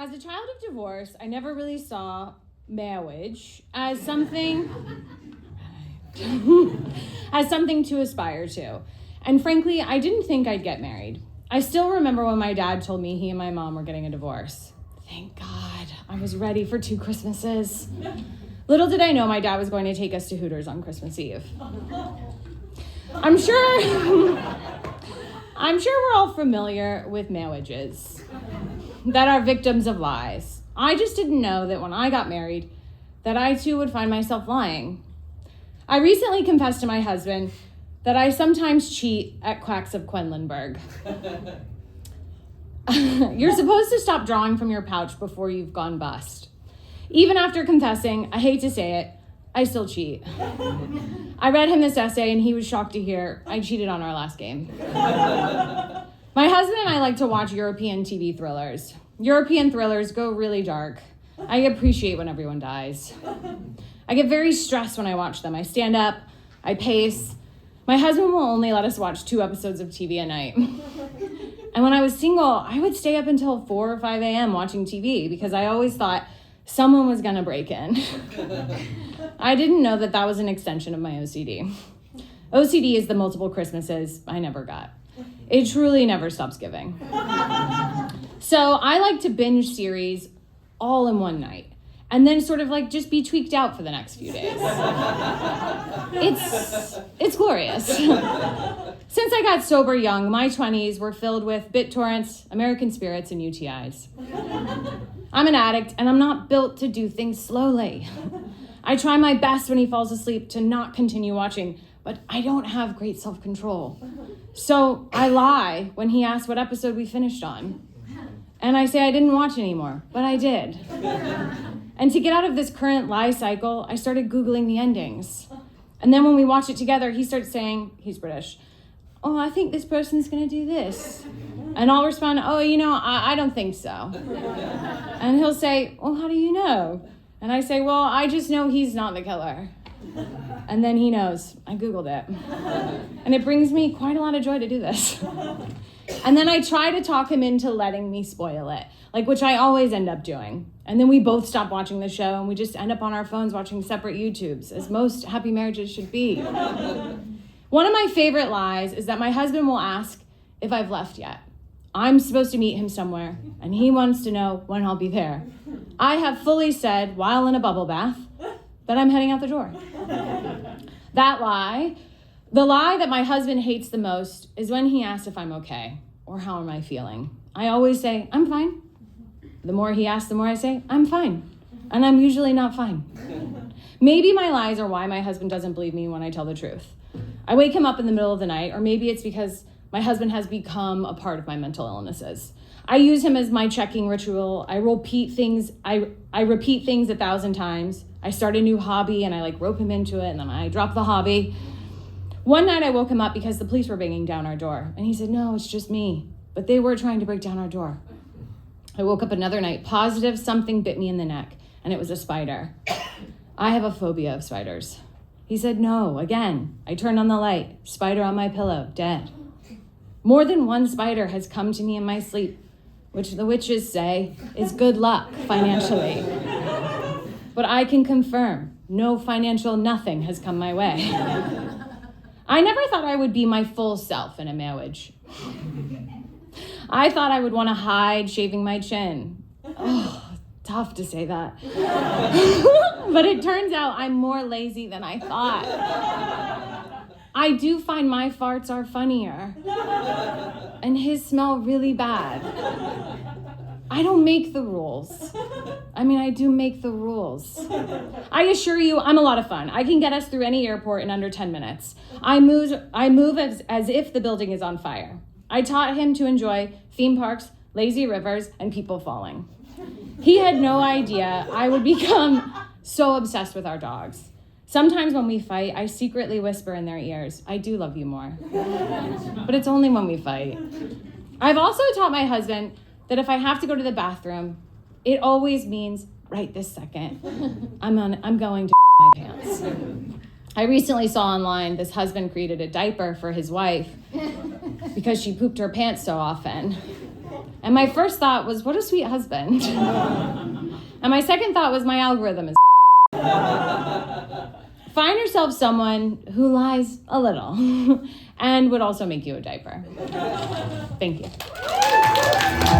As a child of divorce, I never really saw marriage as something to aspire to. And frankly, I didn't think I'd get married. I still remember when my dad told me he and my mom were getting a divorce. Thank God, I was ready for 2 Christmases. Little did I know my dad was going to take us to Hooters on Christmas Eve. I'm sure we're all familiar with marriages that are victims of lies. I just didn't know that when I got married, that I too would find myself lying. I recently confessed to my husband that I sometimes cheat at Quacks of Quedlinburg. You're supposed to stop drawing from your pouch before you've gone bust. Even after confessing, I hate to say it, I still cheat. I read him this essay and he was shocked to hear I cheated on our last game. My husband and I like to watch European TV thrillers. European thrillers go really dark. I appreciate when everyone dies. I get very stressed when I watch them. I stand up, I pace. My husband will only let us watch 2 episodes of TV a night. And when I was single, I would stay up until 4 or 5 a.m. watching TV because I always thought someone was gonna break in. I didn't know that that was an extension of my OCD. OCD is the multiple Christmases I never got. It truly never stops giving. So I like to binge series all in one night and then sort of like just be tweaked out for the next few days. It's glorious. Since I got sober young, my 20s were filled with BitTorrents, American Spirits, and UTIs. I'm an addict and I'm not built to do things slowly. I try my best when he falls asleep to not continue watching, but I don't have great self-control. So I lie when he asks what episode we finished on. And I say I didn't watch anymore, but I did. And to get out of this current lie cycle, I started Googling the endings. And then when we watch it together, he starts saying, he's British, oh, I think this person's gonna do this. And I'll respond, oh, I don't think so. And he'll say, well, how do you know? And I say, well, I just know he's not the killer. And then he knows. I Googled it. And it brings me quite a lot of joy to do this. And then I try to talk him into letting me spoil it, which I always end up doing. And then we both stop watching the show and we just end up on our phones watching separate YouTubes, as most happy marriages should be. One of my favorite lies is that my husband will ask if I've left yet. I'm supposed to meet him somewhere, and he wants to know when I'll be there. I have fully said, while in a bubble bath, that I'm heading out the door. That lie, the lie that my husband hates the most, is when he asks if I'm okay, or how am I feeling. I always say, I'm fine. The more he asks, the more I say, I'm fine. And I'm usually not fine. Maybe my lies are why my husband doesn't believe me when I tell the truth. I wake him up in the middle of the night, or maybe it's because my husband has become a part of my mental illnesses. I use him as my checking ritual. I repeat things 1,000 times. I start a new hobby and I rope him into it and then I drop the hobby. One night I woke him up because the police were banging down our door and he said, no, it's just me. But they were trying to break down our door. I woke up another night, positive something bit me in the neck and it was a spider. I have a phobia of spiders. He said, no, again. I turned on the light, spider on my pillow, dead. More than one spider has come to me in my sleep, which the witches say is good luck financially. But I can confirm, no financial nothing has come my way. I never thought I would be my full self in a marriage. I thought I would want to hide shaving my chin. Oh, tough to say that. But it turns out I'm more lazy than I thought. I do find my farts are funnier. And his smell really bad. I don't make the rules. I do make the rules. I assure you, I'm a lot of fun. I can get us through any airport in under 10 minutes. I move as if the building is on fire. I taught him to enjoy theme parks, lazy rivers, and people falling. He had no idea I would become so obsessed with our dogs. Sometimes when we fight, I secretly whisper in their ears, I do love you more. But it's only when we fight. I've also taught my husband that if I have to go to the bathroom, it always means right this second. I'm going to my pants. I recently saw online this husband created a diaper for his wife because she pooped her pants so often. And my first thought was, what a sweet husband. And my second thought was, my algorithm is Find yourself someone who lies a little and would also make you a diaper. Thank you.